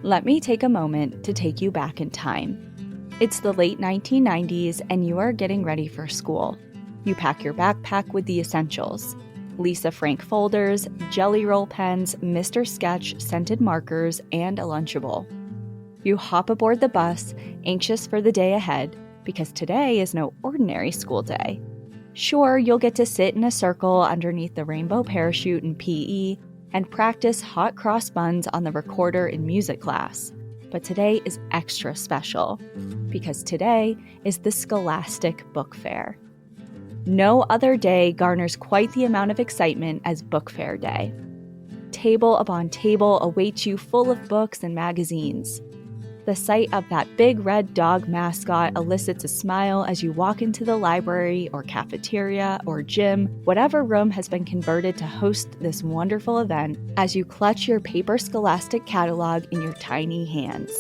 Let me take a moment to take you back in time. It's the late 1990s and you are getting ready for school. You pack your backpack with the essentials: Lisa Frank folders, Jelly Roll pens, Mr. Sketch scented markers, and a Lunchable. You hop aboard the bus, anxious for the day ahead, because today is no ordinary school day. Sure, you'll get to sit in a circle underneath the rainbow parachute in PE and practice hot cross buns on the recorder in music class. But today is extra special, because today is the Scholastic Book Fair. No other day garners quite the amount of excitement as Book Fair Day. Table upon table awaits you full of books and magazines. The sight of that big red dog mascot elicits a smile as you walk into the library or cafeteria or gym, whatever room has been converted to host this wonderful event, as you clutch your paper Scholastic catalog in your tiny hands.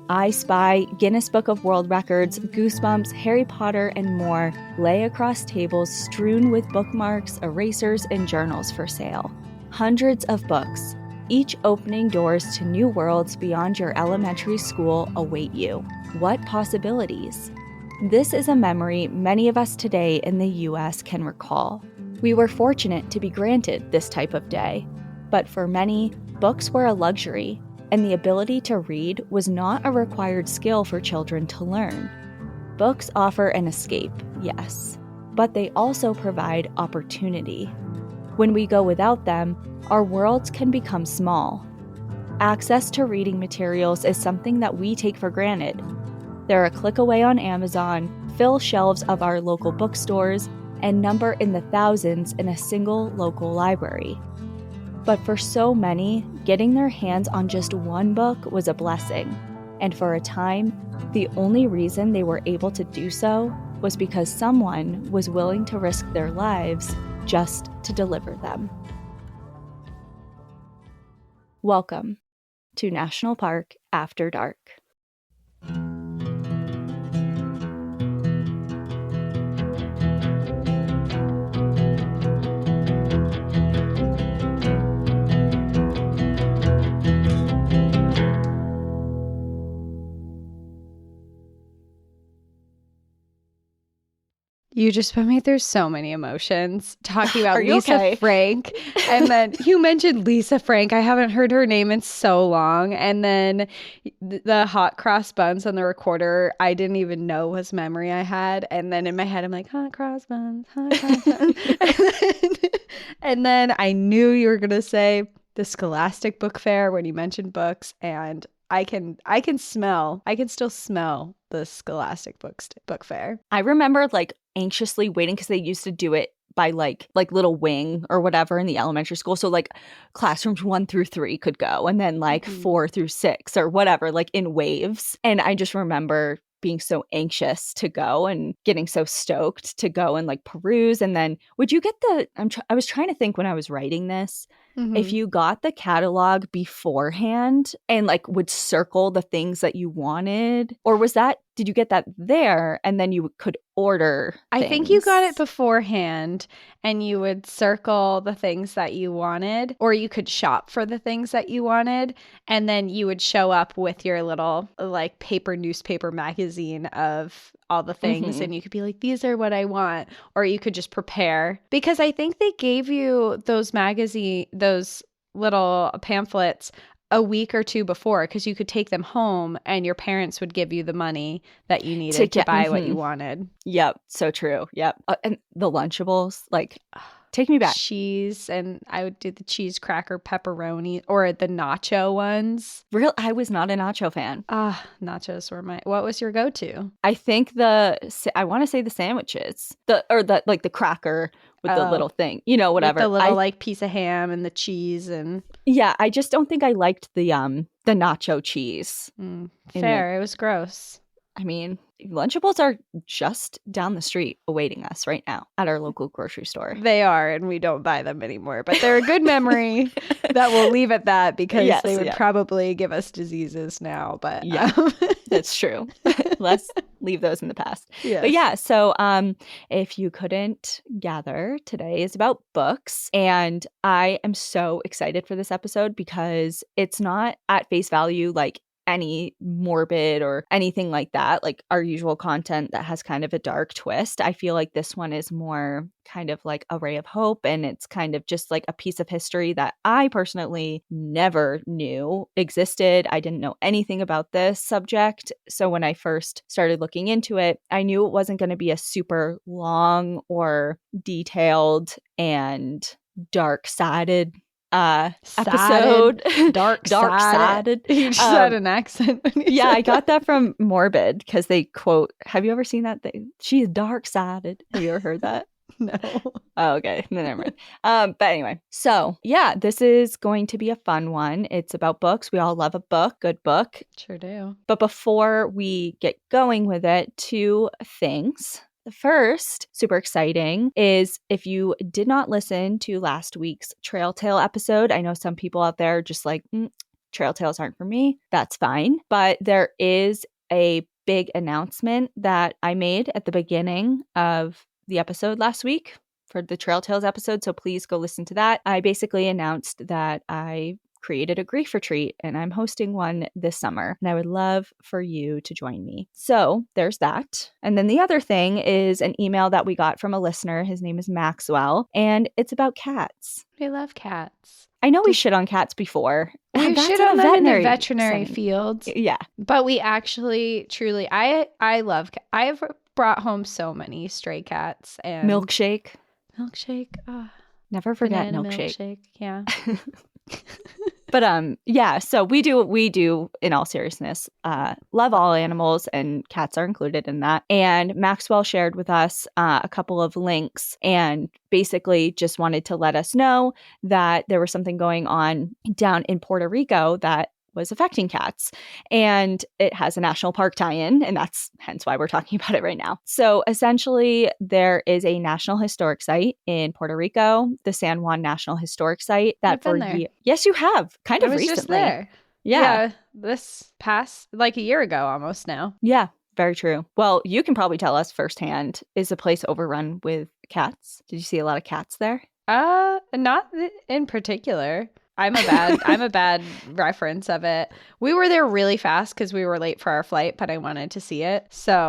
I spy Guinness Book of World Records, Goosebumps, Harry Potter, and more lay across tables strewn with bookmarks, erasers, and journals for sale. Hundreds of books, each opening doors to new worlds beyond your elementary school, await you. What possibilities? This is a memory many of us today in the U.S. can recall. We were fortunate to be granted this type of day, but for many, books were a luxury, and the ability to read was not a required skill for children to learn. Books offer an escape, yes, but they also provide opportunity. When we go without them, our worlds can become small. Access to reading materials is something that we take for granted. They're a click away on Amazon, fill shelves of our local bookstores, and number in the thousands in a single local library. But for so many, getting their hands on just one book was a blessing, and for a time, the only reason they were able to do so was because someone was willing to risk their lives just to deliver them. Welcome to National Park After Dark. You just put me through so many emotions talking about Lisa okay? Frank. And then you mentioned Lisa Frank. I haven't heard her name in so long. And then the hot cross buns on the recorder, I didn't even know was memory I had. And then in my head, I'm like, hot cross buns, hot cross buns. and then I knew you were going to say the Scholastic Book Fair when you mentioned books. And I can still smell the Scholastic Book Fair. I remember anxiously waiting because they used to do it by like little wing or whatever in the elementary school. So classrooms 1 through 3 could go, and then 4 through 6 or whatever, in waves. And I just remember being so anxious to go and getting so stoked to go and peruse. And then would you get I was trying to think when I was writing this, if you got the catalog beforehand and would circle the things that you wanted, or did you get that there and then you could order things? I think you got it beforehand and you would circle the things that you wanted, or you could shop for the things that you wanted, and then you would show up with your little paper newspaper magazine of all the things, and you could be like, these are what I want, or you could just prepare, because I think they gave you those little pamphlets a week or two before, because you could take them home and your parents would give you the money that you needed to buy what you wanted. Yep, so true. Yep. And the Lunchables, take me back. Cheese, and I would do the cheese cracker pepperoni or the nacho ones. I was not a nacho fan. Nachos were what was your go-to? I think I want to say the sandwiches, the cracker with the little thing, whatever. With the little piece of ham and the cheese and. Yeah, I just don't think I liked the nacho cheese. Fair, it was gross. I mean, Lunchables are just down the street awaiting us right now at our local grocery store. They are, and we don't buy them anymore. But they're a good memory that we'll leave at that, because they would probably give us diseases now. But that's true. Let's leave those in the past. Yes. But yeah, so if you couldn't gather, today is about books. And I am so excited for this episode because it's not at face value any morbid or anything like that, like our usual content that has kind of a dark twist. I feel like this one is more kind of like a ray of hope, and it's kind of just like a piece of history that I personally never knew existed. I didn't know anything about this subject. So when I first started looking into it, I knew it wasn't going to be a super long or detailed and dark-sided episode. Dark-sided. You just had an accent. Yeah, I got that from Morbid because they quote, have you ever seen that thing? She's dark-sided. Have you ever heard that? No. Oh, okay. No, never mind. But anyway, so yeah, this is going to be a fun one. It's about books. We all love a book, good book. Sure do. But before we get going with it, 2 things. The first, super exciting, is if you did not listen to last week's Trail Tale episode, I know some people out there are just like, Trail Tales aren't for me. That's fine. But there is a big announcement that I made at the beginning of the episode last week for the Trail Tales episode. So please go listen to that. I basically announced that I created a grief retreat and I'm hosting one this summer, and I would love for you to join me. So there's that. And then the other thing is an email that we got from a listener. His name is Maxwell, and it's about cats. We love cats. I know we shit on cats before. We shit on them in the veterinary fields. Yeah. But we actually, truly, I love cats. I've brought home so many stray cats. And Milkshake. Never forget milkshake. Yeah. But yeah, so we do in all seriousness love all animals, and cats are included in that. And Maxwell shared with us a couple of links and basically just wanted to let us know that there was something going on down in Puerto Rico that was affecting cats, and it has a national park tie-in, and that's hence why we're talking about it right now. So essentially, there is a national historic site in Puerto Rico, the San Juan National Historic Site. That for yes, you have kind of recently. Just there. Yeah, this past like a year ago almost now. Yeah, very true. Well, you can probably tell us firsthand. Is the place overrun with cats? Did you see a lot of cats there? Not in particular. I'm a bad reference of it. We were there really fast because we were late for our flight, but I wanted to see it. So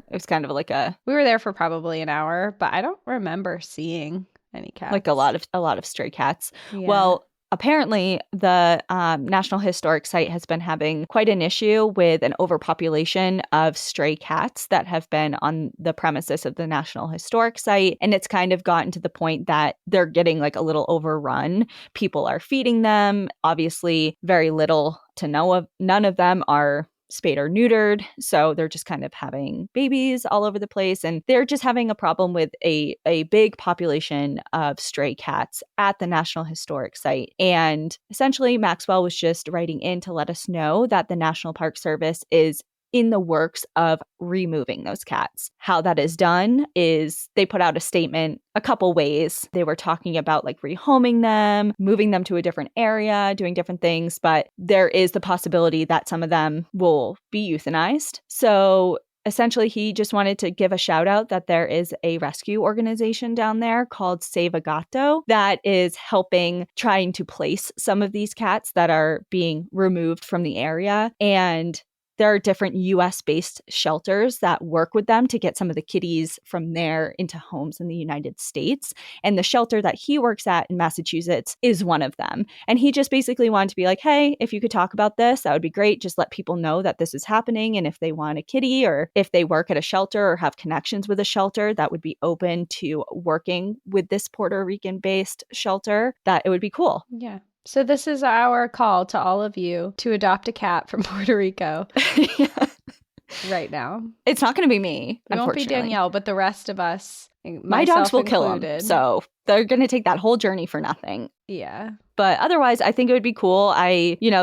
it was kind of like we were there for probably an hour, but I don't remember seeing any cats. Like a lot of stray cats. Yeah. Well, apparently the National Historic Site has been having quite an issue with an overpopulation of stray cats that have been on the premises of the National Historic Site. And it's kind of gotten to the point that they're getting like a little overrun. People are feeding them. Obviously, very little to none of them are spayed or neutered. So they're just kind of having babies all over the place. And they're just having a problem with a big population of stray cats at the National Historic Site. And essentially, Maxwell was just writing in to let us know that the National Park Service is in the works of removing those cats. How that is done is they put out a statement a couple ways. They were talking about like rehoming them, moving them to a different area, doing different things, but there is the possibility that some of them will be euthanized. So essentially, he just wanted to give a shout out that there is a rescue organization down there called Save a Gato that is helping trying to place some of these cats that are being removed from the area. And there are different US-based shelters that work with them to get some of the kitties from there into homes in the United States. And the shelter that he works at in Massachusetts is one of them. And he just basically wanted to be like, hey, if you could talk about this, that would be great. Just let people know that this is happening. And if they want a kitty or if they work at a shelter or have connections with a shelter that would be open to working with this Puerto Rican-based shelter, that it would be cool. Yeah. So this is our call to all of you to adopt a cat from Puerto Rico right now. It's not going to be me. It won't be Danielle, but the rest of us, my dogs will kill them. So they're going to take that whole journey for nothing. Yeah. But otherwise, I think it would be cool.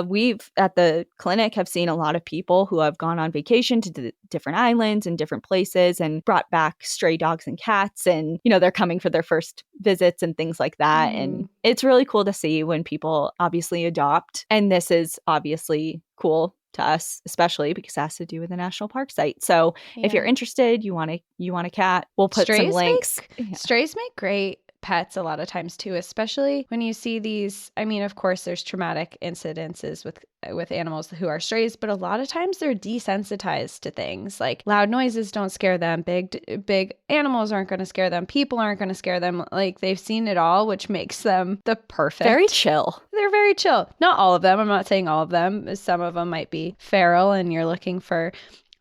We've at the clinic have seen a lot of people who have gone on vacation to different islands and different places and brought back stray dogs and cats. And, they're coming for their first visits and things like that. And it's really cool to see when people obviously adopt. And this is obviously cool to us, especially because it has to do with the national park site. So if you're interested, you want a cat, we'll put some links. Strays make great pets a lot of times too, especially when you see these. I mean, of course, there's traumatic incidences with animals who are strays, but a lot of times they're desensitized to things like loud noises don't scare them. Big animals aren't going to scare them. People aren't going to scare them. Like they've seen it all, which makes them the perfect. Very chill. They're very chill. Not all of them. I'm not saying all of them. Some of them might be feral and you're looking for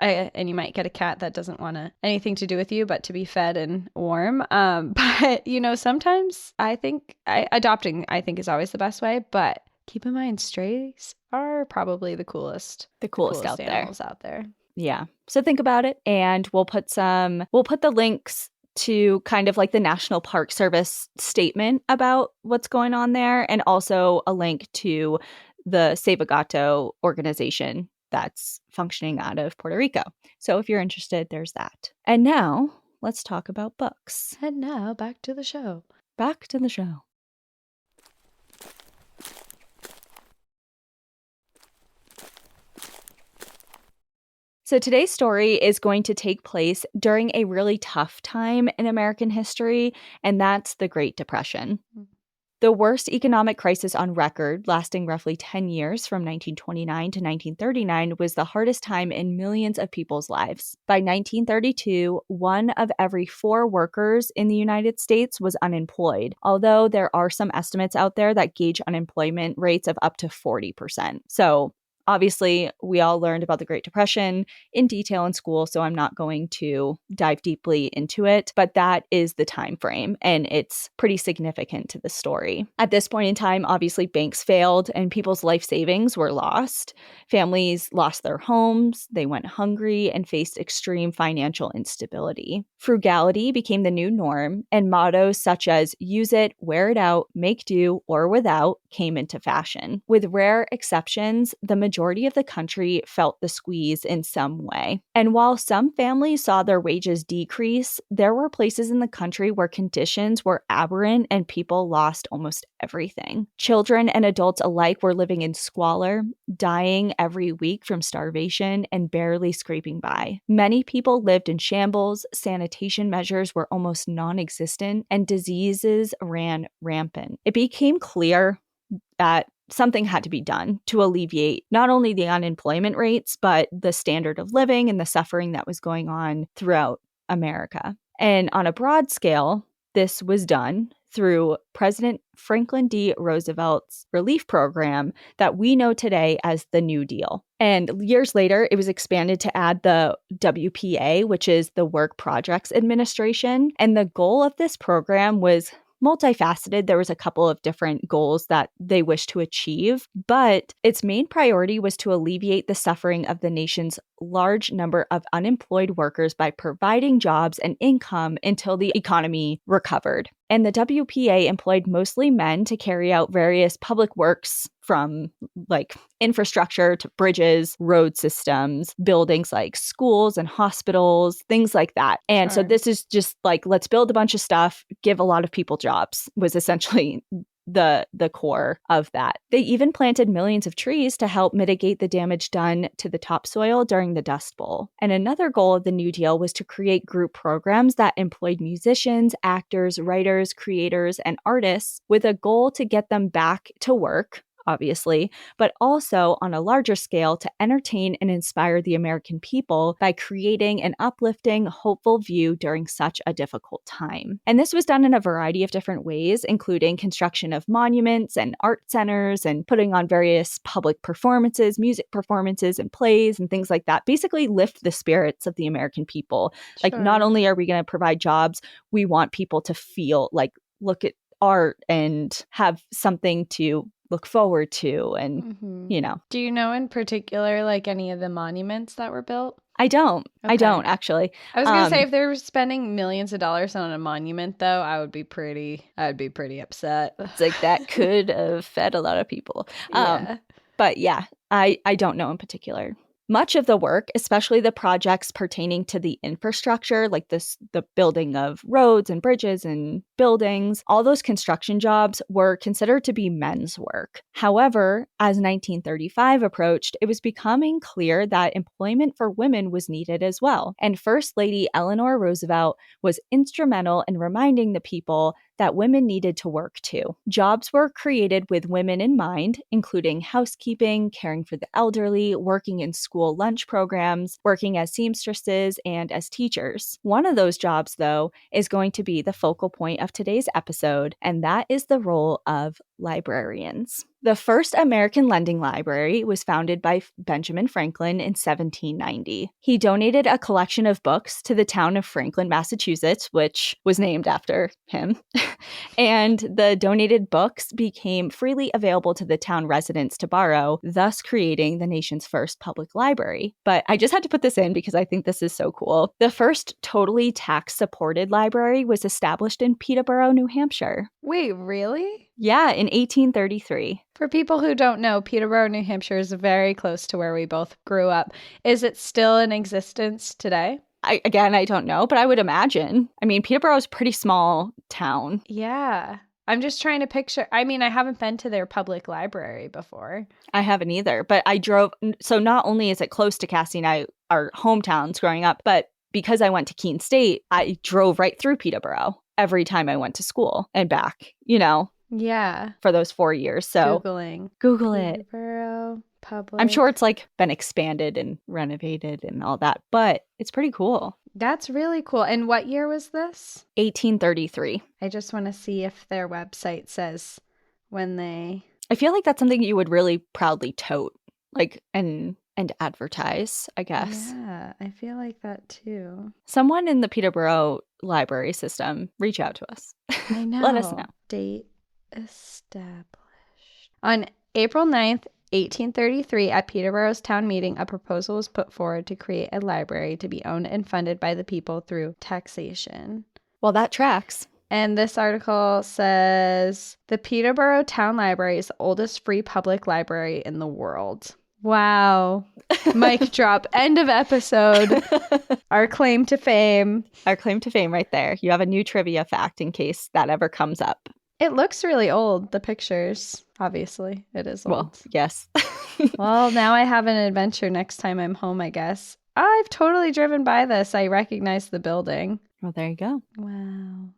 and you might get a cat that doesn't want anything to do with you but to be fed and warm. But, sometimes I think adopting, I think, is always the best way. But keep in mind, strays are probably the coolest out animals out there. Yeah. So think about it. And we'll put the links to kind of like the National Park Service statement about what's going on there. And also a link to the Save a Gato organization that's functioning out of Puerto Rico. So if you're interested, there's that. And now let's talk about books. And now back to the show. Back to the show. So today's story is going to take place during a really tough time in American history, and that's the Great Depression. The worst economic crisis on record, lasting roughly 10 years from 1929 to 1939, was the hardest time in millions of people's lives. By 1932, 1 of every 4 workers in the United States was unemployed, although there are some estimates out there that gauge unemployment rates of up to 40%. So obviously, we all learned about the Great Depression in detail in school, so I'm not going to dive deeply into it, but that is the time frame, and it's pretty significant to the story. At this point in time, obviously, banks failed, and people's life savings were lost. Families lost their homes, they went hungry, and faced extreme financial instability. Frugality became the new norm, and mottos such as use it, wear it out, make do, or without came into fashion. With rare exceptions, the majority of the country felt the squeeze in some way. And while some families saw their wages decrease, there were places in the country where conditions were aberrant and people lost almost everything. Children and adults alike were living in squalor, dying every week from starvation, and barely scraping by. Many people lived in shambles, sanitation measures were almost non-existent, and diseases ran rampant. It became clear that something had to be done to alleviate not only the unemployment rates, but the standard of living and the suffering that was going on throughout America. And on a broad scale, this was done through President Franklin D. Roosevelt's relief program that we know today as the New Deal. And years later, it was expanded to add the WPA, which is the Work Projects Administration. And the goal of this program was multifaceted. There was a couple of different goals that they wished to achieve, but its main priority was to alleviate the suffering of the nation's large number of unemployed workers by providing jobs and income until the economy recovered. And the WPA employed mostly men to carry out various public works from like infrastructure to bridges, road systems, buildings like schools and hospitals, things like that. And so this is just like, let's build a bunch of stuff, give a lot of people jobs, was essentially the core of that. They even planted millions of trees to help mitigate the damage done to the topsoil during the Dust Bowl. And another goal of the New Deal was to create group programs that employed musicians, actors, writers, creators, and artists with a goal to get them back to work, obviously, but also on a larger scale to entertain and inspire the American people by creating an uplifting, hopeful view during such a difficult time. And this was done in a variety of different ways, including construction of monuments and art centers and putting on various public performances, music performances and plays and things like that. Basically lift the spirits of the American people. Like, not only are we going to provide jobs, we want people to feel like, look at art and have something to look forward to and, you know. Do you know in particular, like, any of the monuments that were built? I don't. Okay. I don't, actually. I was going to say, if they were spending millions of dollars on a monument, though, I'd be pretty upset. It's like, that could have fed a lot of people. Yeah. But yeah, I don't know in particular. Much of the work, especially the projects pertaining to the infrastructure, like the building of roads and bridges and buildings, all those construction jobs were considered to be men's work. However, as 1935 approached, it was becoming clear that employment for women was needed as well. And First Lady Eleanor Roosevelt was instrumental in reminding the people that women needed to work too. Jobs were created with women in mind, including housekeeping, caring for the elderly, working in school lunch programs, working as seamstresses, and as teachers. One of those jobs, though, is going to be the focal point of today's episode, and that is the role of librarians. The first American lending library was founded by Benjamin Franklin in 1790. He donated a collection of books to the town of Franklin, Massachusetts, which was named after him. And the donated books became freely available to the town residents to borrow, thus creating the nation's first public library. But I just had to put this in because I think this is so cool. The first totally tax-supported library was established in Peterborough, New Hampshire. Wait, really? Yeah, in 1833. For people who don't know, Peterborough, New Hampshire is very close to where we both grew up. Is it still in existence today? I don't know, but I would imagine. I mean, Peterborough is a pretty small town. Yeah. I'm just trying to picture. I mean, I haven't been to their public library before. I haven't either, but I drove. So not only is it close to Cassie and I, our hometowns growing up, but because I went to Keene State, I drove right through Peterborough every time I went to school and back, Yeah. for those 4 years. So Google it. Peterborough Public. I'm sure it's like been expanded and renovated and all that, but it's pretty cool. That's really cool. And what year was this? 1833. I just want to see if their website says when they... I feel like that's something you would really proudly tote, like, and advertise, I guess. Yeah, I feel like that too. Someone in the Peterborough library system, reach out to us. I know. Let us know. Date established. On April 9th, 1833, at Peterborough's town meeting, a proposal was put forward to create a library to be owned and funded by the people through taxation. Well, that tracks. And this article says, the Peterborough Town Library is the oldest free public library in the world. Wow. Mic drop. End of episode. Our claim to fame. Our claim to fame right there. You have a new trivia fact in case that ever comes up. It looks really old, the pictures. Obviously, it is old. Well, yes. Well, now I have an adventure next time I'm home, I guess. I've totally driven by this. I recognize the building. Well, there you go. Wow.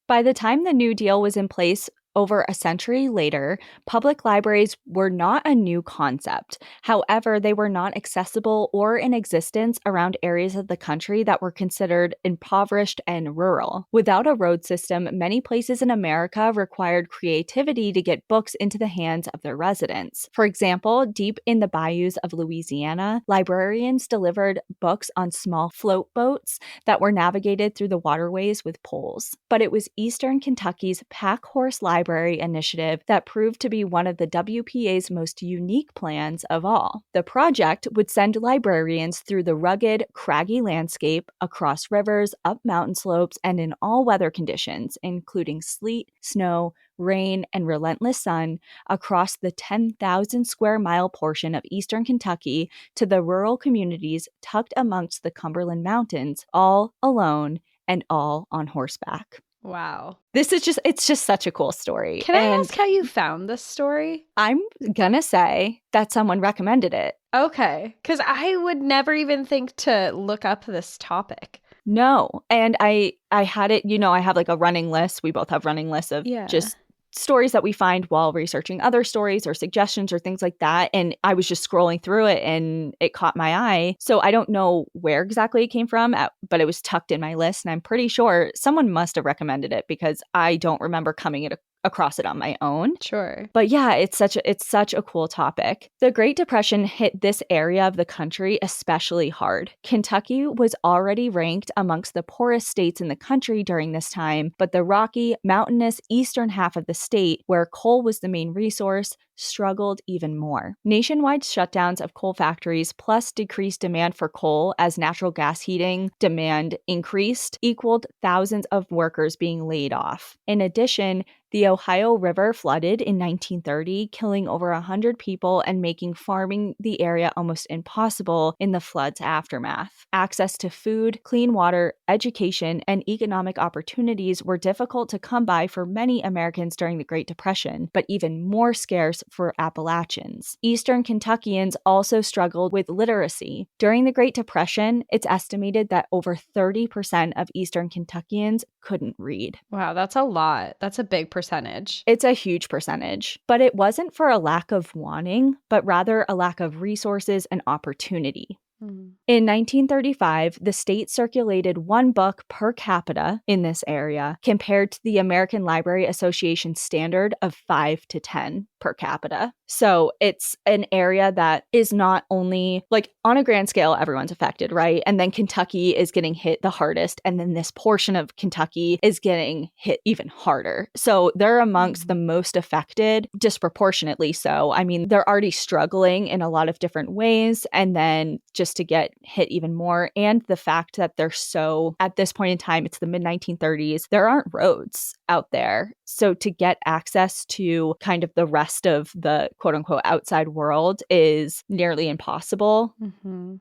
By the time the New Deal was in place, over a century later, public libraries were not a new concept. However, they were not accessible or in existence around areas of the country that were considered impoverished and rural. Without a road system, many places in America required creativity to get books into the hands of their residents. For example, deep in the bayous of Louisiana, librarians delivered books on small float boats that were navigated through the waterways with poles. But it was Eastern Kentucky's Packhorse Library initiative that proved to be one of the WPA's most unique plans of all. The project would send librarians through the rugged, craggy landscape, across rivers, up mountain slopes, and in all weather conditions, including sleet, snow, rain, and relentless sun, across the 10,000 square mile portion of eastern Kentucky to the rural communities tucked amongst the Cumberland Mountains, all alone and all on horseback. Wow. It's just such a cool story. Can I ask how you found this story? I'm gonna say that someone recommended it. Okay. Because I would never even think to look up this topic. No. And I had it, I have like a running list. We both have running lists of just stories that we find while researching other stories or suggestions or things like that. And I was just scrolling through it and it caught my eye. So I don't know where exactly it came from, but it was tucked in my list. And I'm pretty sure someone must have recommended it because I don't remember coming across it on my own. Sure. But yeah, it's such a cool topic. The Great Depression hit this area of the country especially hard. Kentucky was already ranked amongst the poorest states in the country during this time, but the rocky, mountainous eastern half of the state, where coal was the main resource, struggled even more. Nationwide shutdowns of coal factories plus decreased demand for coal as natural gas heating demand increased equaled thousands of workers being laid off. In addition, the Ohio River flooded in 1930, killing over 100 people and making farming the area almost impossible in the flood's aftermath. Access to food, clean water, education, and economic opportunities were difficult to come by for many Americans during the Great Depression, but even more scarce for Appalachians. Eastern Kentuckians also struggled with literacy. During the Great Depression, it's estimated that over 30% of Eastern Kentuckians couldn't read. Wow, that's a lot. That's a big percentage. It's a huge percentage, but it wasn't for a lack of wanting, but rather a lack of resources and opportunity. In 1935, the state circulated one book per capita in this area compared to the American Library Association standard of 5 to 10 per capita. So it's an area that is not only, like, on a grand scale, everyone's affected, right? And then Kentucky is getting hit the hardest. And then this portion of Kentucky is getting hit even harder. So they're amongst the most affected, disproportionately so. I mean, they're already struggling in a lot of different ways. And then just to get hit even more. And the fact that they're so, at this point in time, it's the mid-1930s, there aren't roads out there. So to get access to kind of the rest of the quote unquote outside world is nearly impossible.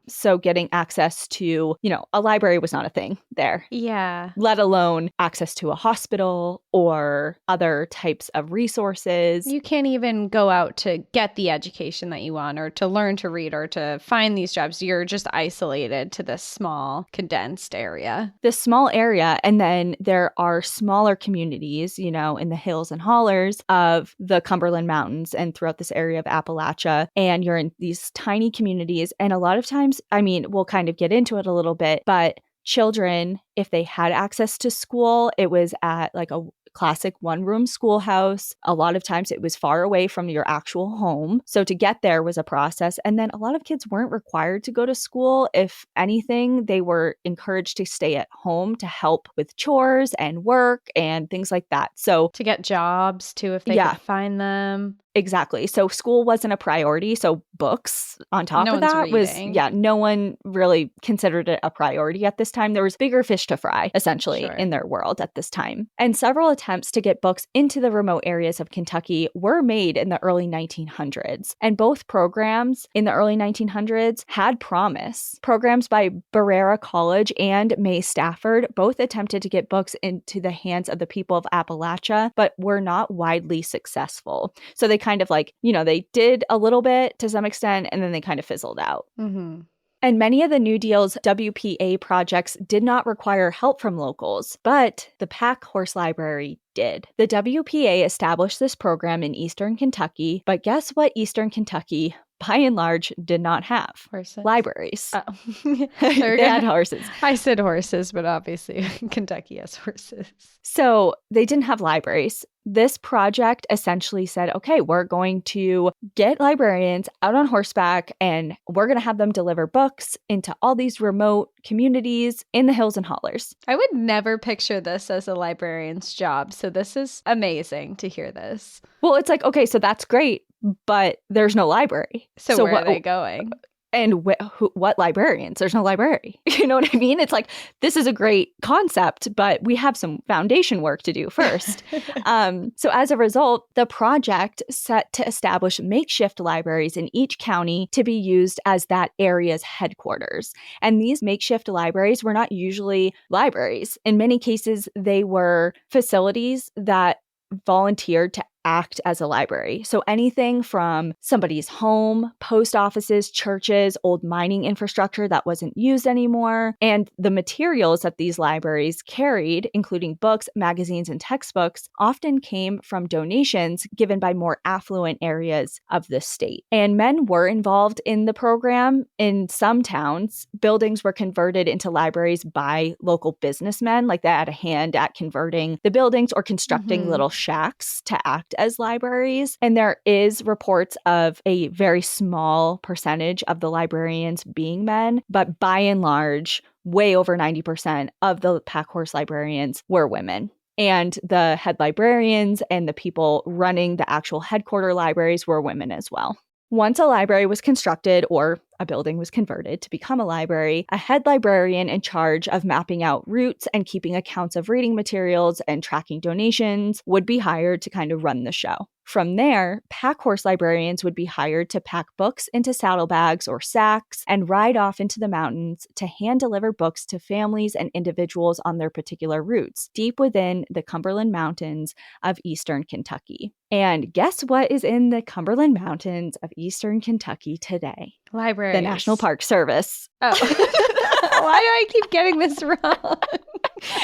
So getting access to, a library was not a thing there. Yeah. Let alone access to a hospital or other types of resources. You can't even go out to get the education that you want or to learn to read or to find these jobs. You're just isolated to this small, condensed area. This small area. And then there are smaller communities, in the hills and hollers of the Cumberland Mountains and throughout this area of Appalachia. And you're in these tiny communities. And a lot of times, we'll kind of get into it a little bit, but children, if they had access to school, it was at like a classic one-room schoolhouse. A lot of times it was far away from your actual home. So to get there was a process. And then a lot of kids weren't required to go to school. If anything, they were encouraged to stay at home to help with chores and work and things like that. So to get jobs too, if they could find them. Exactly. So school wasn't a priority. So books on top of that was, no one really considered it a priority at this time. There was bigger fish to fry, essentially, in their world at this time. And several attempts to get books into the remote areas of Kentucky were made in the early 1900s. And both programs in the early 1900s had promise. Programs by Barrera College and May Stafford both attempted to get books into the hands of the people of Appalachia, but were not widely successful. So they kind of they did a little bit to some extent, and then they kind of fizzled out. And many of the New Deal's WPA projects did not require help from locals, but the Packhorse Library did. The WPA established this program in Eastern Kentucky, but guess what Eastern Kentucky, by and large, did not have? Horses. Libraries. Oh. They had horses. I said horses, but obviously Kentucky has horses. So they didn't have libraries. This project essentially said, okay, we're going to get librarians out on horseback and we're going to have them deliver books into all these remote communities in the hills and hollers. I would never picture this as a librarian's job. So this is amazing to hear this. Well, it's like, okay, so that's great, but there's no library. So where are they going? And what librarians? There's no library. You know what I mean? It's like, this is a great concept, but we have some foundation work to do first. So as a result, the project set to establish makeshift libraries in each county to be used as that area's headquarters. And these makeshift libraries were not usually libraries. In many cases, they were facilities that volunteered to act as a library. So anything from somebody's home, post offices, churches, old mining infrastructure that wasn't used anymore. And the materials that these libraries carried, including books, magazines, and textbooks, often came from donations given by more affluent areas of the state. And men were involved in the program. In some towns, buildings were converted into libraries by local businessmen, like they had a hand at converting the buildings or constructing little shacks to act as libraries. And there is reports of a very small percentage of the librarians being men, but by and large, way over 90% of the Packhorse librarians were women. And the head librarians and the people running the actual headquarter libraries were women as well. Once a library was constructed or a building was converted to become a library, a head librarian in charge of mapping out routes and keeping accounts of reading materials and tracking donations would be hired to kind of run the show. From there, packhorse librarians would be hired to pack books into saddlebags or sacks and ride off into the mountains to hand deliver books to families and individuals on their particular routes, deep within the Cumberland Mountains of eastern Kentucky. And guess what is in the Cumberland Mountains of eastern Kentucky today? Libraries. The National Park Service. Oh. Why do I keep getting this wrong?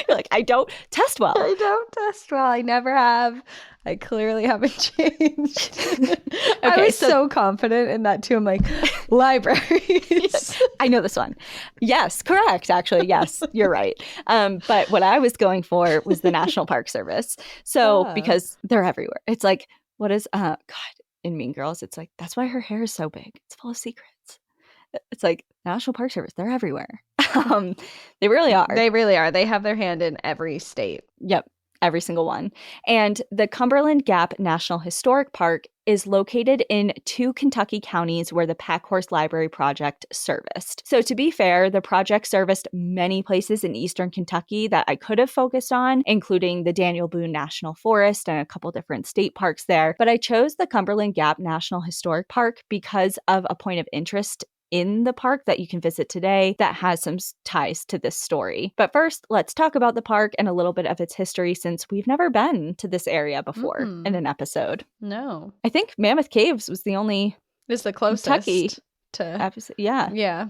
You're like, I don't test well. I don't test well. I never have. I clearly haven't changed. I was so confident in that too. I'm like, libraries. I know this one. Yes, correct. Actually, yes, you're right. But what I was going for was the National Park Service. So because they're everywhere. It's like, what is, God, in Mean Girls, it's like, that's why her hair is so big. It's full of secrets. It's like National Park Service. They're everywhere. They really are. They really are. They have their hand in every state. Yep. Every single one. And the Cumberland Gap National Historic Park is located in 2 Kentucky counties where the Packhorse Library project serviced. So to be fair, the project serviced many places in eastern Kentucky that I could have focused on, including the Daniel Boone National Forest and a couple different state parks there. But I chose the Cumberland Gap National Historic Park because of a point of interest in the park that you can visit today that has some ties to this story. But first, let's talk about the park and a little bit of its history, since we've never been to this area before in an episode. No. I think Mammoth Caves was the only It's the closest Kentucky to episode. Yeah. Yeah.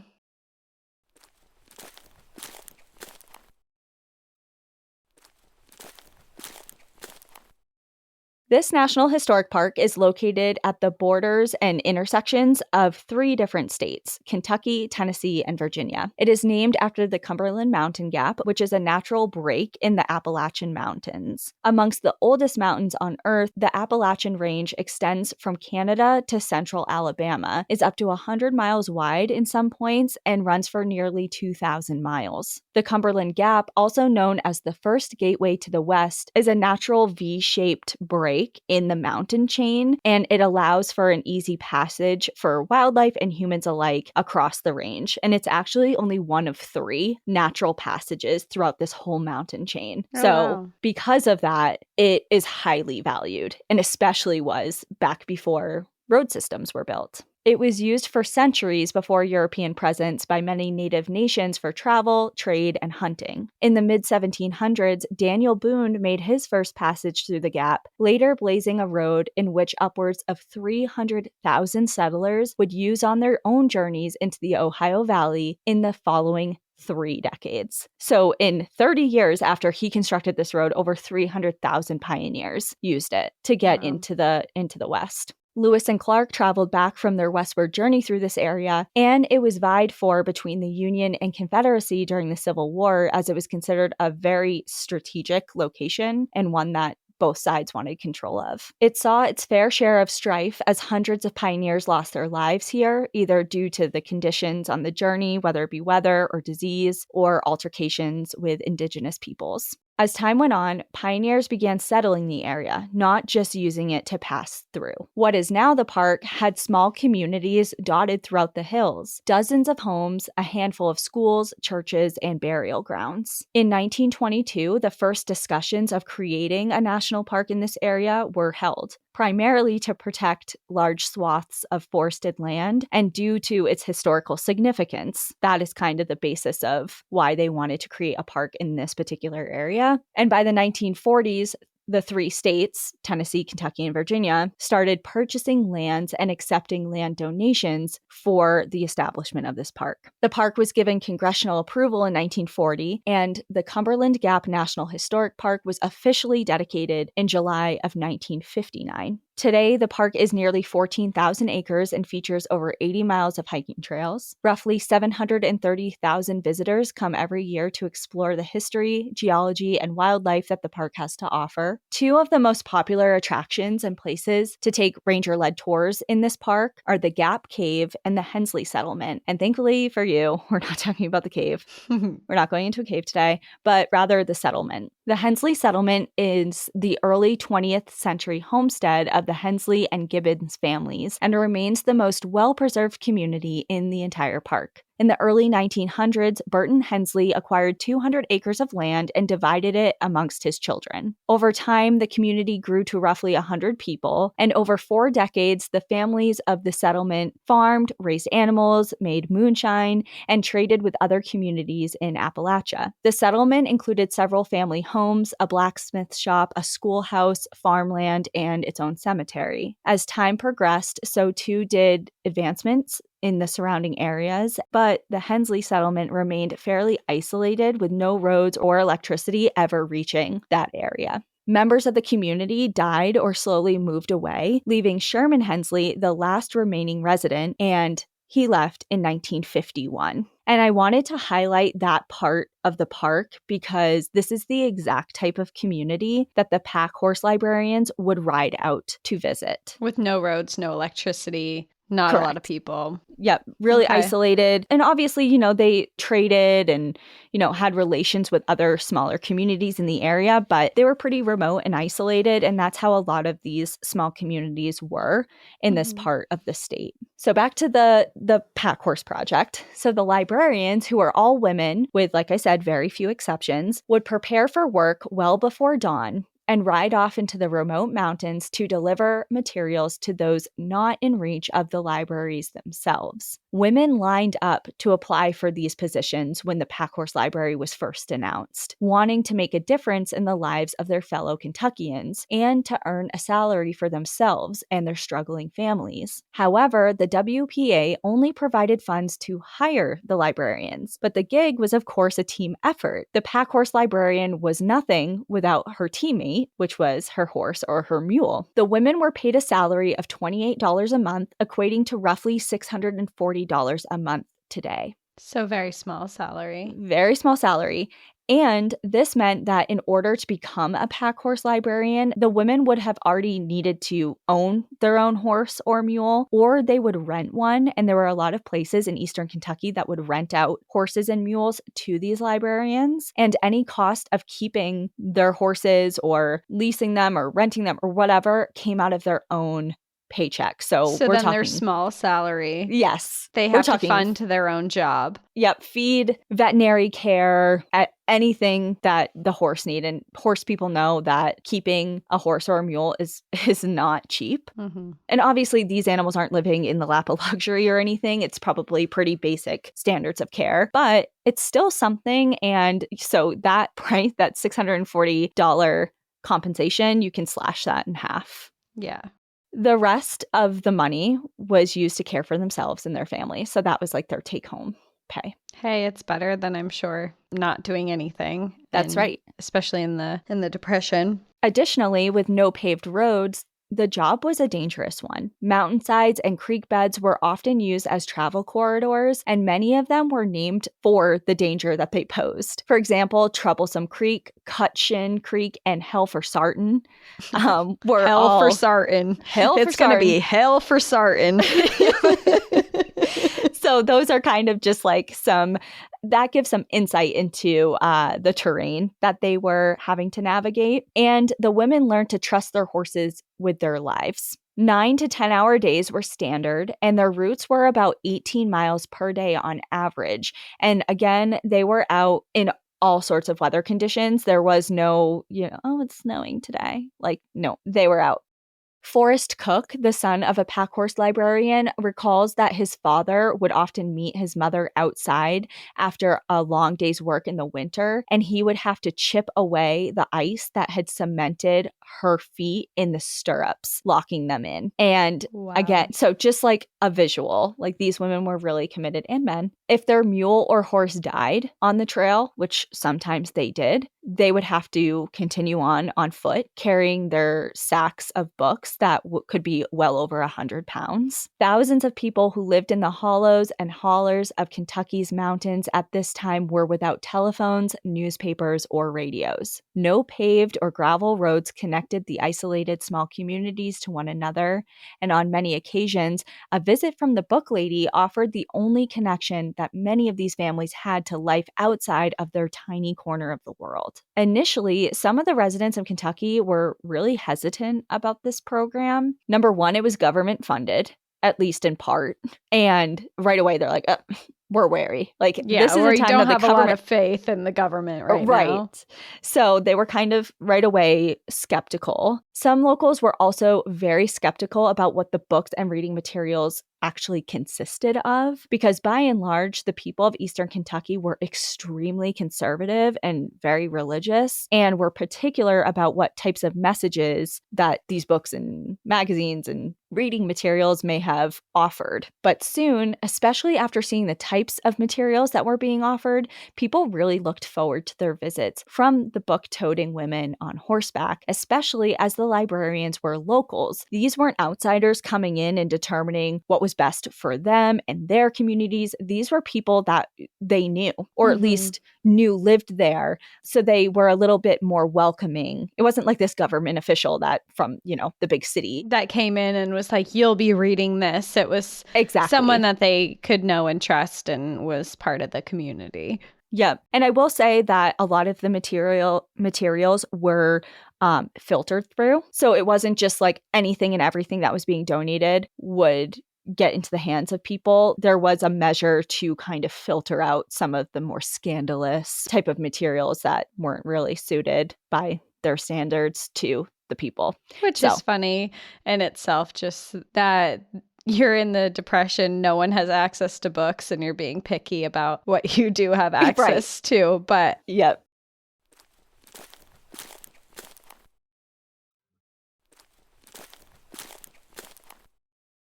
This National Historic Park is located at the borders and intersections of 3 different states, Kentucky, Tennessee, and Virginia. It is named after the Cumberland Mountain Gap, which is a natural break in the Appalachian Mountains. Amongst the oldest mountains on Earth, the Appalachian Range extends from Canada to central Alabama, is up to 100 miles wide in some points, and runs for nearly 2,000 miles. The Cumberland Gap, also known as the first gateway to the west, is a natural V-shaped break in the mountain chain, and it allows for an easy passage for wildlife and humans alike across the range. And it's actually only one of 3 natural passages throughout this whole mountain chain. Because of that, it is highly valued, and especially was back before road systems were built. It was used for centuries before European presence by many native nations for travel, trade, and hunting. In the mid-1700s, Daniel Boone made his first passage through the gap, later blazing a road in which upwards of 300,000 settlers would use on their own journeys into the Ohio Valley in the following 3 decades. So in 30 years after he constructed this road, over 300,000 pioneers used it to get into the West. Lewis and Clark traveled back from their westward journey through this area, and it was vied for between the Union and Confederacy during the Civil War, as it was considered a very strategic location and one that both sides wanted control of. It saw its fair share of strife as hundreds of pioneers lost their lives here, either due to the conditions on the journey, whether it be weather or disease, or altercations with indigenous peoples. As time went on, pioneers began settling the area, not just using it to pass through. What is now the park had small communities dotted throughout the hills, dozens of homes, a handful of schools, churches, and burial grounds. In 1922, the first discussions of creating a national park in this area were held, primarily to protect large swaths of forested land, and due to its historical significance. That is kind of the basis of why they wanted to create a park in this particular area. And by the 1940s, the 3 states, Tennessee, Kentucky, and Virginia, started purchasing lands and accepting land donations for the establishment of this park. The park was given congressional approval in 1940, and the Cumberland Gap National Historic Park was officially dedicated in July of 1959. Today, the park is nearly 14,000 acres and features over 80 miles of hiking trails. Roughly 730,000 visitors come every year to explore the history, geology, and wildlife that the park has to offer. Two of the most popular attractions and places to take ranger-led tours in this park are the Gap Cave and the Hensley Settlement. And thankfully for you, we're not talking about the cave. We're not going into a cave today, but rather the settlement. The Hensley Settlement is the early 20th century homestead of the Hensley and Gibbons families and remains the most well-preserved community in the entire park. In the early 1900s, Burton Hensley acquired 200 acres of land and divided it amongst his children. Over time, the community grew to roughly 100 people, and over 4 decades, the families of the settlement farmed, raised animals, made moonshine, and traded with other communities in Appalachia. The settlement included several family homes, a blacksmith shop, a schoolhouse, farmland, and its own cemetery. As time progressed, so too did advancements in the surrounding areas, but the Hensley settlement remained fairly isolated with no roads or electricity ever reaching that area. Members of the community died or slowly moved away, leaving Sherman Hensley the last remaining resident, and he left in 1951. And I wanted to highlight that part of the park because this is the exact type of community that the Packhorse Librarians would ride out to visit. With no roads, no electricity, not Correct. a lot of people. Yep, really Okay. isolated. And obviously, they traded and, had relations with other smaller communities in the area, but they were pretty remote and isolated. And that's how a lot of these small communities were in this part of the state. So back to the Packhorse Project. So the librarians, who are all women with, like I said, very few exceptions, would prepare for work well before dawn and ride off into the remote mountains to deliver materials to those not in reach of the libraries themselves. Women lined up to apply for these positions when the Packhorse Library was first announced, wanting to make a difference in the lives of their fellow Kentuckians and to earn a salary for themselves and their struggling families. However, the WPA only provided funds to hire the librarians, but the gig was, of course, a team effort. The Packhorse Librarian was nothing without her teammate, which was her horse or her mule. The women were paid a salary of $28 a month, equating to roughly $640 a month today. So very small salary. Very small salary. And this meant that in order to become a Packhorse Librarian, the women would have already needed to own their own horse or mule, or they would rent one. And there were a lot of places in eastern Kentucky that would rent out horses and mules to these librarians. And any cost of keeping their horses or leasing them or renting them or whatever came out of their own paycheck. So we're then talking their small salary. Yes. They have to fund their own job. Yep. Feed, veterinary care, anything that the horse need. And horse people know that keeping a horse or a mule is not cheap. And obviously these animals aren't living in the lap of luxury or anything. It's probably pretty basic standards of care, but it's still something. And so that price, that $640 compensation, you can slash that in half. Yeah. The rest of the money was used to care for themselves and their family. So that was like their take-home pay. Hey, it's better than, I'm sure, not doing anything. That's right. Especially in the Depression. Additionally, with no paved roads, the job was a dangerous one. Mountainsides and creek beds were often used as travel corridors, and many of them were named for the danger that they posed. For example, Troublesome Creek, Shin Creek, and Hell for Sartin were Hell for Sartin. It's going to be hell for Sartin. So those are kind of just like that gives some insight into the terrain that they were having to navigate. And the women learned to trust their horses with their lives. 9 to 10-hour days were standard, and their routes were about 18 miles per day on average. And again, they were out in all sorts of weather conditions. There was no, it's snowing today. No, they were out. Forrest Cook, the son of a Packhorse librarian, recalls that his father would often meet his mother outside after a long day's work in the winter, and he would have to chip away the ice that had cemented her feet in the stirrups, locking them in. And Wow. again, so just like a visual, like these women were really committed, and men. If their mule or horse died on the trail, which sometimes they did, they would have to continue on foot, carrying their sacks of books that could be well over 100 pounds. Thousands of people who lived in the hollows and hollers of Kentucky's mountains at this time were without telephones, newspapers, or radios. No paved or gravel roads connected the isolated small communities to one another, and on many occasions, a visit from the book lady offered the only connection that many of these families had to life outside of their tiny corner of the world. Initially, some of the residents of Kentucky were really hesitant about this program. Number one, it was government funded, at least in part. And right away, they're like, we're wary. Like, this is a time don't that have a lot of faith in the government right now. So they were kind of right away skeptical. Some locals were also very skeptical about what the books and reading materials actually consisted of, because by and large, the people of Eastern Kentucky were extremely conservative and very religious, and were particular about what types of messages that these books and magazines and reading materials may have offered. But soon, especially after seeing the types of materials that were being offered, people really looked forward to their visits from the book-toting women on horseback, especially as the librarians were locals. These weren't outsiders coming in and determining what was best for them and their communities. These were people that they knew, or at least knew lived there. So they were a little bit more welcoming. It wasn't like this government official that from, the big city that came in and was like, you'll be reading this. It was exactly someone that they could know and trust and was part of the community. Yep. And I will say that a lot of the materials were filtered through. So it wasn't just like anything and everything that was being donated would get into the hands of people. There was a measure to kind of filter out some of the more scandalous type of materials that weren't really suited by their standards to the people. Which is funny in itself, just that you're in the Depression, no one has access to books, and you're being picky about what you do have access to. But yep.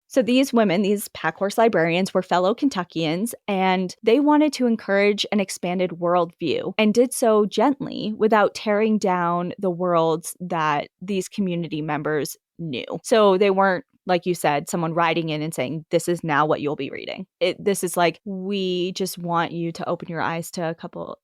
So these women, these Packhorse librarians, were fellow Kentuckians, and they wanted to encourage an expanded worldview, and did so gently without tearing down the worlds that these community members knew. So they weren't, like you said, someone riding in and saying, this is now what you'll be reading. This is like, we just want you to open your eyes to a couple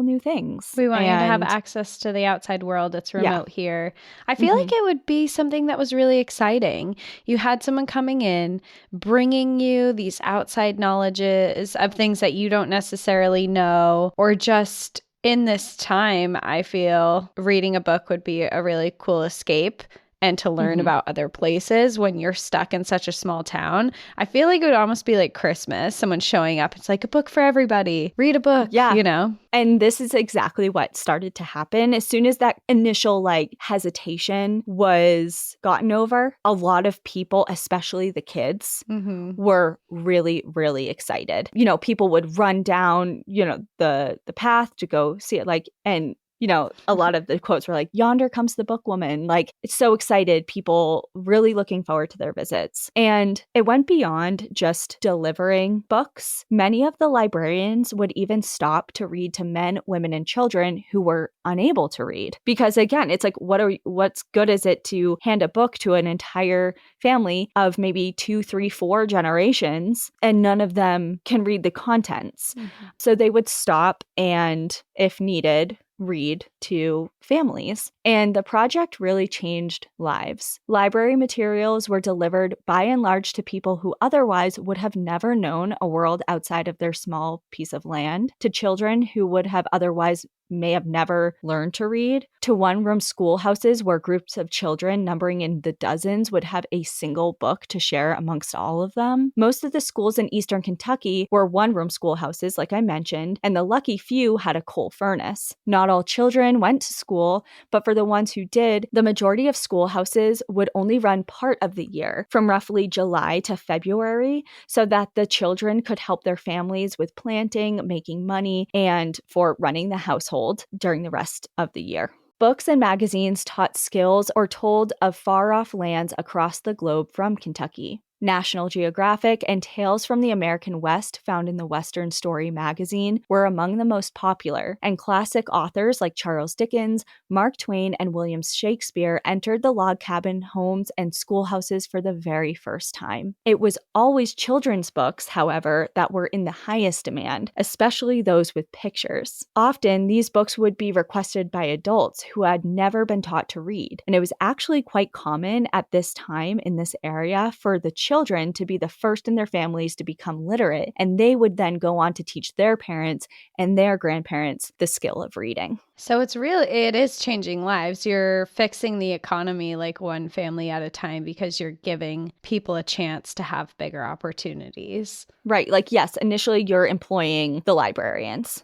new things. We want you to have access to the outside world. It's remote here. I feel like it would be something that was really exciting. You had someone coming in, bringing you these outside knowledges of things that you don't necessarily know, or just in this time, I feel reading a book would be a really cool escape. And to learn about other places when you're stuck in such a small town. I feel like it would almost be like Christmas, someone showing up. It's like a book for everybody. Read a book, And this is exactly what started to happen. As soon as that initial hesitation was gotten over, a lot of people, especially the kids, were really, really excited. People would run down, the path to go see it, and a lot of the quotes were like, yonder comes the bookwoman. It's so excited, people really looking forward to their visits. And it went beyond just delivering books. Many of the librarians would even stop to read to men, women, and children who were unable to read. Because again, it's like, what's good is it to hand a book to an entire family of maybe 2, 3, 4 generations, and none of them can read the contents. So they would stop and, if needed, read to families. And the project really changed lives. Library materials were delivered by and large to people who otherwise would have never known a world outside of their small piece of land, to children who would have otherwise may have never learned to read, to one-room schoolhouses where groups of children numbering in the dozens would have a single book to share amongst all of them. Most of the schools in Eastern Kentucky were one-room schoolhouses, like I mentioned, and the lucky few had a coal furnace. Not all children went to school, but for the ones who did, the majority of schoolhouses would only run part of the year, from roughly July to February, so that the children could help their families with planting, making money, and for running the household during the rest of the year. Books and magazines taught skills or told of far-off lands across the globe from Kentucky. National Geographic and Tales from the American West, found in the Western Story magazine, were among the most popular, and classic authors like Charles Dickens, Mark Twain, and William Shakespeare entered the log cabin homes and schoolhouses for the very first time. It was always children's books, however, that were in the highest demand, especially those with pictures. Often, these books would be requested by adults who had never been taught to read, and it was actually quite common at this time in this area for the children to be the first in their families to become literate, and they would then go on to teach their parents and their grandparents the skill of reading. So it is changing lives. You're fixing the economy like one family at a time because you're giving people a chance to have bigger opportunities. Right. Like, yes, initially you're employing the librarians,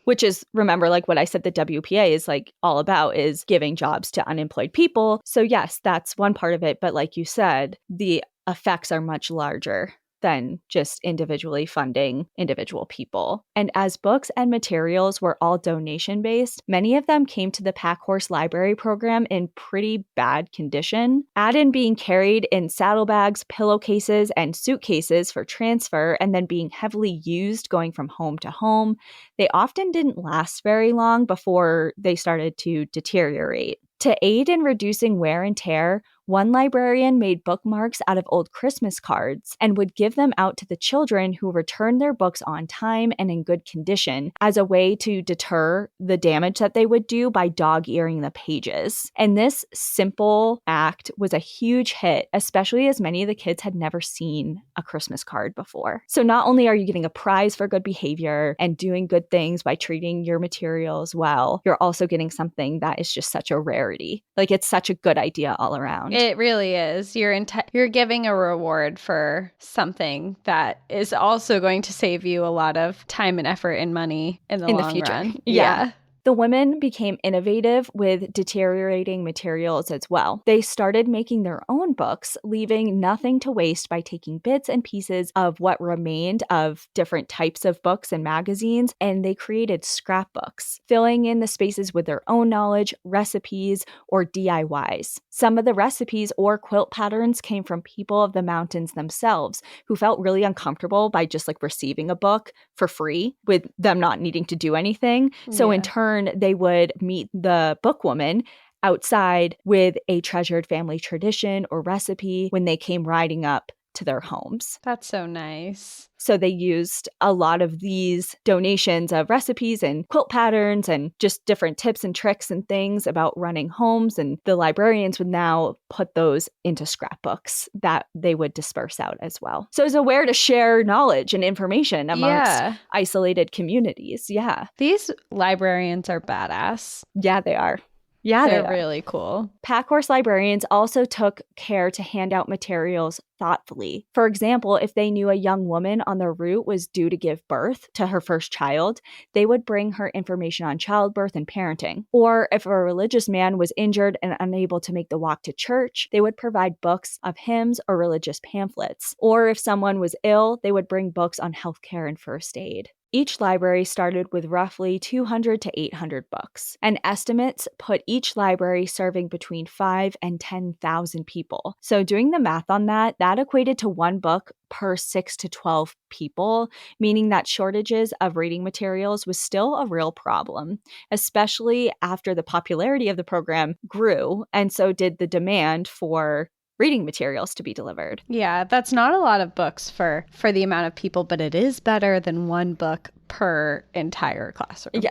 which is, remember, like what I said, the WPA is like all about is giving jobs to unemployed people. So yes, that's one part of it. But like you said, the effects are much larger than just individually funding individual people. And as books and materials were all donation-based, many of them came to the Packhorse Library program in pretty bad condition. Add in being carried in saddlebags, pillowcases, and suitcases for transfer, and then being heavily used going from home to home. They often didn't last very long before they started to deteriorate. To aid in reducing wear and tear, one librarian made bookmarks out of old Christmas cards and would give them out to the children who returned their books on time and in good condition as a way to deter the damage that they would do by dog-earing the pages. And this simple act was a huge hit, especially as many of the kids had never seen a Christmas card before. So not only are you getting a prize for good behavior and doing good things by treating your materials well, you're also getting something that is just such a rarity. Like, it's such a good idea all around. It really is. You're giving a reward for something that is also going to save you a lot of time and effort and money in the long future. run. Yeah. The women became innovative with deteriorating materials as well. They started making their own books, leaving nothing to waste by taking bits and pieces of what remained of different types of books and magazines, and they created scrapbooks, filling in the spaces with their own knowledge, recipes, or DIYs. Some of the recipes or quilt patterns came from people of the mountains themselves, who felt really uncomfortable by just like receiving a book for free with them not needing to do anything. So in turn, they would meet the bookwoman outside with a treasured family tradition or recipe when they came riding up to their homes. That's so nice. So they used a lot of these donations of recipes and quilt patterns and just different tips and tricks and things about running homes. And the librarians would now put those into scrapbooks that they would disperse out as well. So it's a way to share knowledge and information amongst isolated communities. Yeah. These librarians are badass. Yeah, they are. Yeah, they're really cool. Packhorse librarians also took care to hand out materials thoughtfully. For example, if they knew a young woman on their route was due to give birth to her first child, they would bring her information on childbirth and parenting. Or if a religious man was injured and unable to make the walk to church, they would provide books of hymns or religious pamphlets. Or if someone was ill, they would bring books on healthcare and first aid. Each library started with roughly 200 to 800 books, and estimates put each library serving between 5,000 and 10,000 people. So doing the math on that equated to one book per 6 to 12 people, meaning that shortages of reading materials was still a real problem, especially after the popularity of the program grew, and so did the demand for reading materials to be delivered. Yeah, that's not a lot of books for the amount of people, but it is better than one book per entire classroom. Yeah.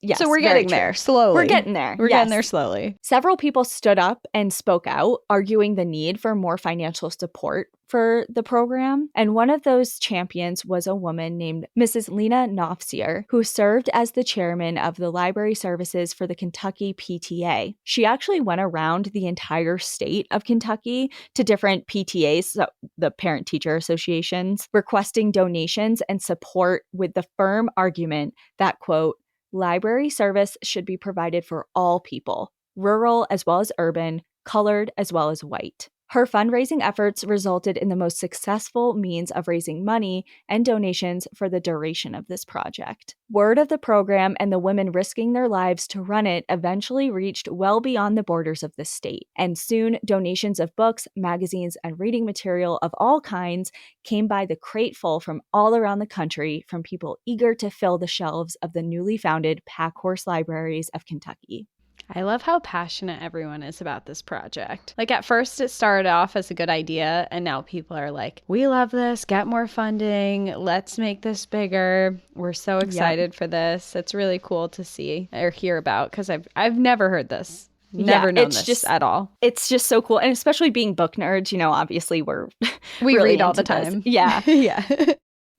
Yes, so we're getting there slowly. We're getting there. We're getting there slowly. Several people stood up and spoke out, arguing the need for more financial support for the program. And one of those champions was a woman named Mrs. Lena Knopfsier, who served as the chairman of the library services for the Kentucky PTA. She actually went around the entire state of Kentucky to different PTAs, so the parent-teacher associations, requesting donations and support with the firm argument that, quote, library service should be provided for all people, rural as well as urban, colored as well as white. Her fundraising efforts resulted in the most successful means of raising money and donations for the duration of this project. Word of the program and the women risking their lives to run it eventually reached well beyond the borders of the state, and soon donations of books, magazines, and reading material of all kinds came by the crateful from all around the country from people eager to fill the shelves of the newly founded Packhorse Libraries of Kentucky. I love how passionate everyone is about this project. Like at first it started off as a good idea and now people are like, we love this, get more funding, let's make this bigger. We're so excited for this. It's really cool to see or hear about because I've never heard this. Never known this at all. It's just so cool. And especially being book nerds, obviously we really read all the time. Yeah. Yeah.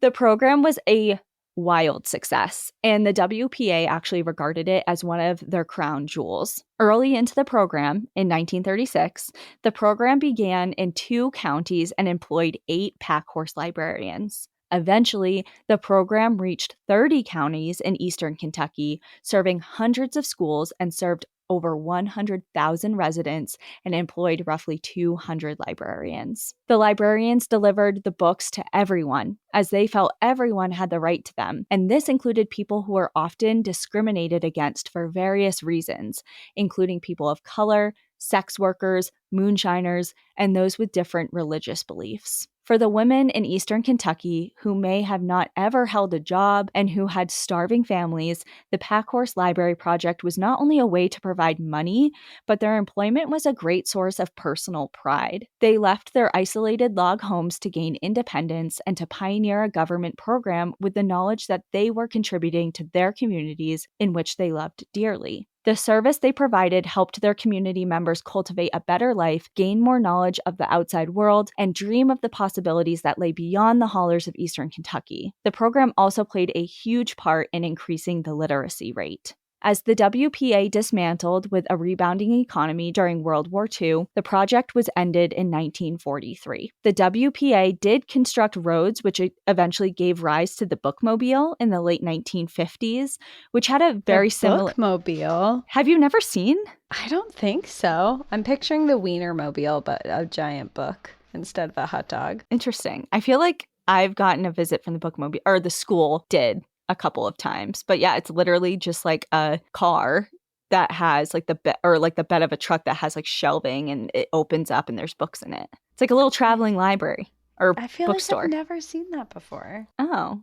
The program was a wild success, and the WPA actually regarded it as one of their crown jewels. Early into the program, in 1936, the program began in 2 counties and employed 8 packhorse librarians. Eventually, the program reached 30 counties in eastern Kentucky, serving hundreds of schools and served over 100,000 residents and employed roughly 200 librarians. The librarians delivered the books to everyone, as they felt everyone had the right to them, and this included people who were often discriminated against for various reasons, including people of color, sex workers, moonshiners, and those with different religious beliefs. For the women in eastern Kentucky who may have not ever held a job and who had starving families, the Packhorse Library Project was not only a way to provide money, but their employment was a great source of personal pride. They left their isolated log homes to gain independence and to pioneer a government program with the knowledge that they were contributing to their communities in which they loved dearly. The service they provided helped their community members cultivate a better life, gain more knowledge of the outside world, and dream of the possibilities that lay beyond the hollers of eastern Kentucky. The program also played a huge part in increasing the literacy rate. As the WPA dismantled with a rebounding economy during World War II, the project was ended in 1943. The WPA did construct roads, which eventually gave rise to the bookmobile in the late 1950s, which had a very similar... bookmobile? Have you never seen? I don't think so. I'm picturing the Wienermobile, but a giant book instead of a hot dog. Interesting. I feel like I've gotten a visit from the bookmobile, or the school did a couple of times. But yeah, it's literally just like a car that has like the bed of a truck that has like shelving and it opens up and there's books in it. It's like a little traveling library or I feel bookstore. like I've never seen that before. Oh.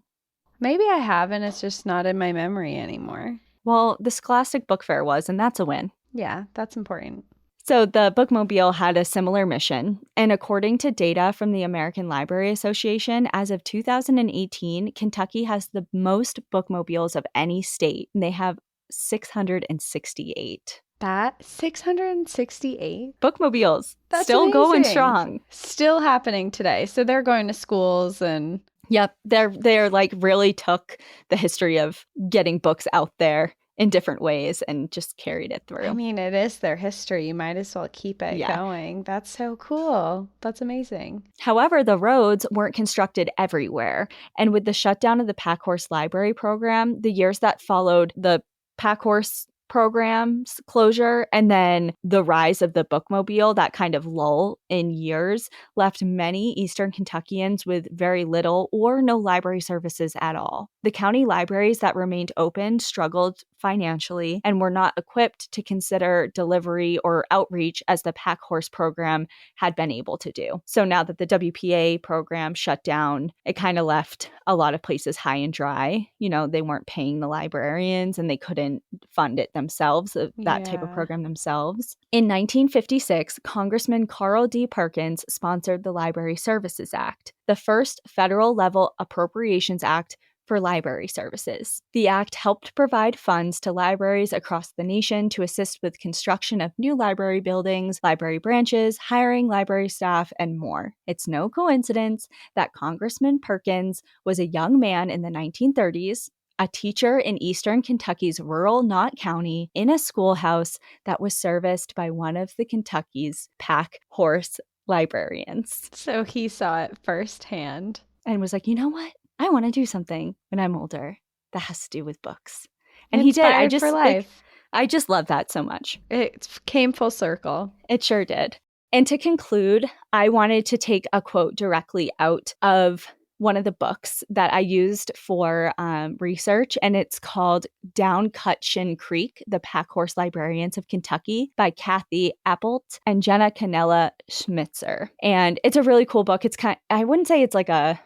Maybe I have and it's just not in my memory anymore. Well, the Scholastic Book Fair was, and that's a win. Yeah, that's important. So the bookmobile had a similar mission, and according to data from the American Library Association, as of 2018, Kentucky has the most bookmobiles of any state, and they have 668. That 668 bookmobiles. That's still amazing. Going strong. Still happening today. So they're going to schools and yep, they're like really took the history of getting books out there in different ways and just carried it through. I mean, it is their history. You might as well keep it going. That's so cool. That's amazing. However, the roads weren't constructed everywhere. And with the shutdown of the Packhorse Library program, the years that followed the Packhorse program's closure and then the rise of the bookmobile, that kind of lull in years, left many Eastern Kentuckians with very little or no library services at all. The county libraries that remained open struggled financially and were not equipped to consider delivery or outreach as the Packhorse program had been able to do. So now that the WPA program shut down, it kind of left a lot of places high and dry. You know, they weren't paying the librarians and they couldn't fund it themselves, that type of program themselves. In 1956, Congressman Carl D. Perkins sponsored the Library Services Act, the first federal level appropriations act for library services. The act helped provide funds to libraries across the nation to assist with construction of new library buildings, library branches, hiring library staff, and more. It's no coincidence that Congressman Perkins was a young man in the 1930s, a teacher in eastern Kentucky's rural Knott County in a schoolhouse that was serviced by one of the Kentucky's Packhorse librarians. So he saw it firsthand. And was like, you know what? I want to do something when I'm older that has to do with books. And he did. I just love that so much. It came full circle. It sure did. And to conclude, I wanted to take a quote directly out of one of the books that I used for research, and it's called Down Shin Creek, The Packhorse Librarians of Kentucky by Kathi, Appelt, and Jeanna, Cannella, Schmitzer. And it's a really cool book. It's I wouldn't say it's like I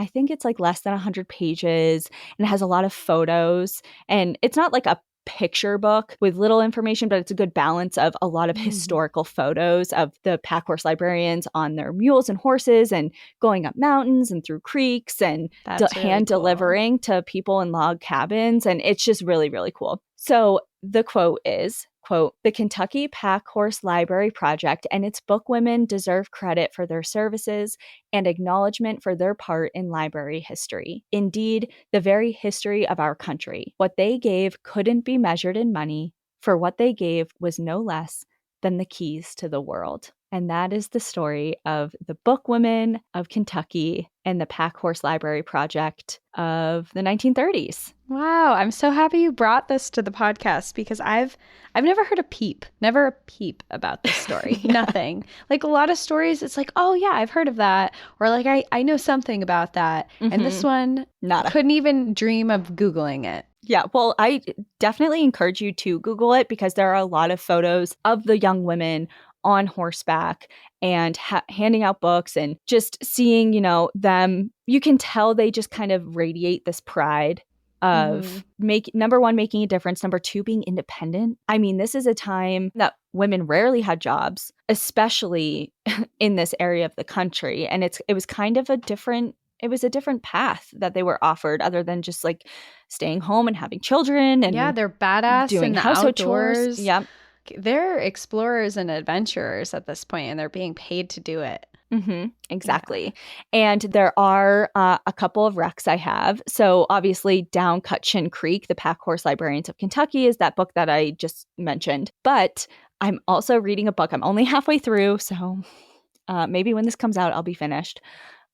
think it's like less than 100 pages, and it has a lot of photos, and it's not like a picture book with little information, but it's a good balance of a lot of historical photos of the Packhorse librarians on their mules and horses and going up mountains and through creeks and hand delivering to people in log cabins. And it's just really, really cool. So the quote is, quote, "The Kentucky Packhorse Library Project and its bookwomen deserve credit for their services and acknowledgement for their part in library history. Indeed, the very history of our country. What they gave couldn't be measured in money, for what they gave was no less than the keys to the world." And that is the story of the bookwomen of Kentucky and the Packhorse Library Project of the 1930s. Wow, I'm so happy you brought this to the podcast because I've never heard never a peep about this story. Yeah. Nothing. Like a lot of stories, it's like, oh yeah, I've heard of that. Or like, I know something about that. Mm-hmm. And this one, couldn't even dream of Googling it. Yeah, well, I definitely encourage you to Google it because there are a lot of photos of the young women on horseback and handing out books and just seeing, them. You can tell they just kind of radiate this pride of number one, making a difference. Number two, being independent. I mean, this is a time that women rarely had jobs, especially in this area of the country. And it was kind of a different path that they were offered other than just like staying home and having children. And yeah, they're badass doing in the household outdoors. Chores. Yep. They're explorers and adventurers at this point, and they're being paid to do it. Mm-hmm, exactly. Yeah. And there are a couple of recs I have. So obviously Down Shin Creek, The Packhorse Librarians of Kentucky is that book that I just mentioned. But I'm also reading a book. I'm only halfway through, so maybe when this comes out, I'll be finished.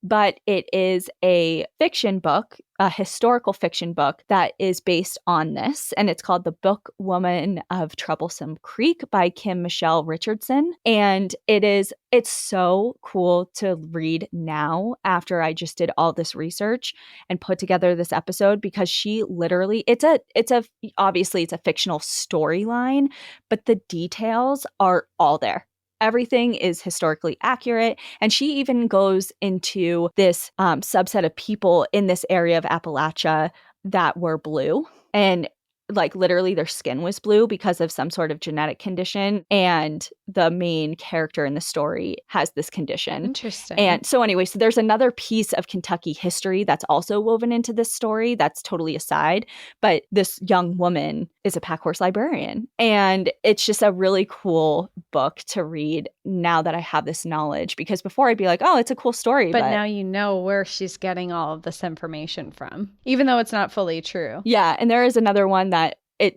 But it is a fiction book, a historical fiction book that is based on this. And it's called The Bookwoman of Troublesome Creek by Kim Michelle Richardson. And it's so cool to read now after I just did all this research and put together this episode because she literally, obviously it's a fictional storyline, but the details are all there. Everything is historically accurate. And she even goes into this subset of people in this area of Appalachia that were blue. And like literally their skin was blue because of some sort of genetic condition. And the main character in the story has this condition. Interesting. And so anyway, so there's another piece of Kentucky history that's also woven into this story that's totally aside. But this young woman is a Packhorse librarian. And it's just a really cool book to read now that I have this knowledge. Because before I'd be like, oh, it's a cool story. But now you know where she's getting all of this information from, even though it's not fully true. Yeah. And there is another one that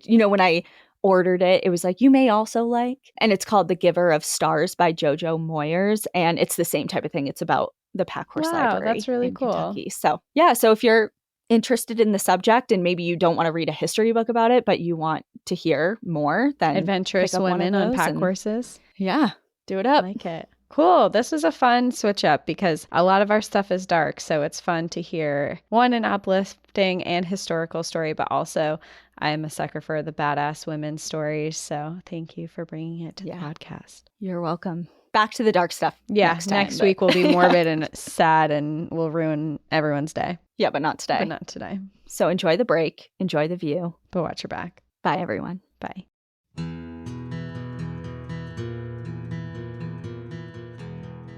when I ordered it, it was like, you may also like, and it's called The Giver of Stars by Jojo Moyers. And it's the same type of thing. It's about the Packhorse Library. That's really in cool. Kentucky. So yeah. So if you're interested in the subject and maybe you don't want to read a history book about it, but you want to hear more, then adventurous women on pack horses. Yeah. Do it up. I like it. Cool. This was a fun switch up because a lot of our stuff is dark. So it's fun to hear an uplifting and historical story, but also I am a sucker for the badass women's stories. So thank you for bringing it to the podcast. You're welcome. Back to the dark stuff. Yeah. Next week will be morbid and sad and will ruin everyone's day. Yeah, but not today. So enjoy the break. Enjoy the view. But watch your back. Bye, everyone. Bye.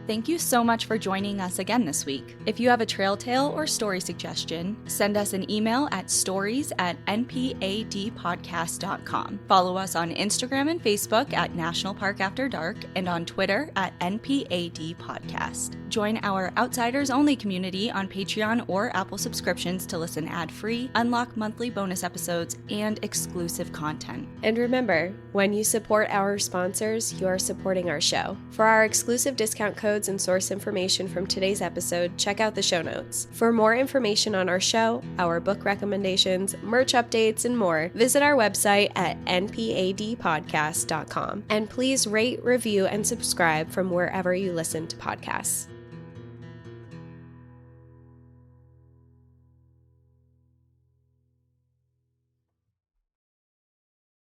Thank you so much for joining us again this week. If you have a trail tale or story suggestion, send us an email at stories@npadpodcast.com. Follow us on Instagram and Facebook at National Park After Dark and on Twitter at NPAD Podcast. Join our Outsiders Only community on Patreon or Apple subscriptions to listen ad-free, unlock monthly bonus episodes, and exclusive content. And remember, when you support our sponsors, you are supporting our show. For our exclusive discount code codes and source information from today's episode, check out the show notes. For more information on our show, our book recommendations, merch updates, and more, visit our website at npadpodcast.com. And please rate, review, and subscribe from wherever you listen to podcasts.